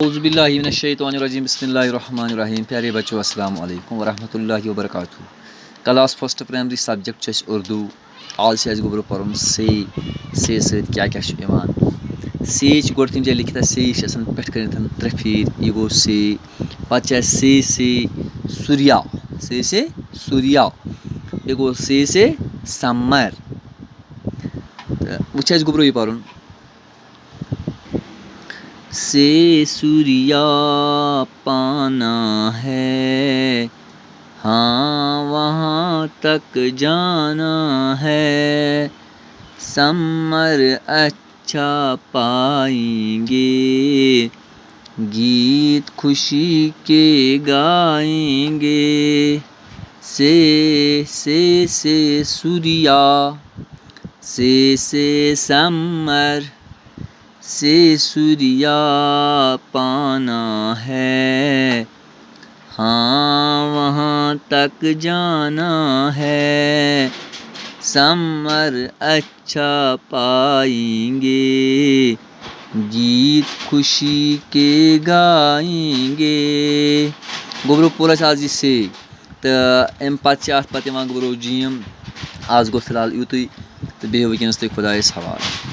औज़ुबिल्लाहिमिनश्शैतानिर्रजीम बिस्मिल्लाहिर्रहमानिर्रहीम। प्यारे बच्चों, अस्सलाम वालेकुम वरहमतुल्लाहि वबरकातुहू। Class first primary subject Urdu. आज से गोबर पर से क्या से गोड तम लिखित से पे त्रे फीर यह गो से पे से सूर्या से सूर्या यह गो से समर। वो गोबर यह पर से सूर्या पाना है, हाँ वहाँ तक जाना है। समर अच्छा पाएंगे, गीत खुशी के गाएंगे। से सूर्या से समर, से सूर्या पाना है, हाँ वहाँ तक जाना है। समर अच्छा पाएंगे, गीत खुशी के गाएंगे। गोबरो पूरा आज से तो अम पे गोबरो जीम। आज गो फिलहाल यूत तो बेहू वनस तुम खुदायस हवाले।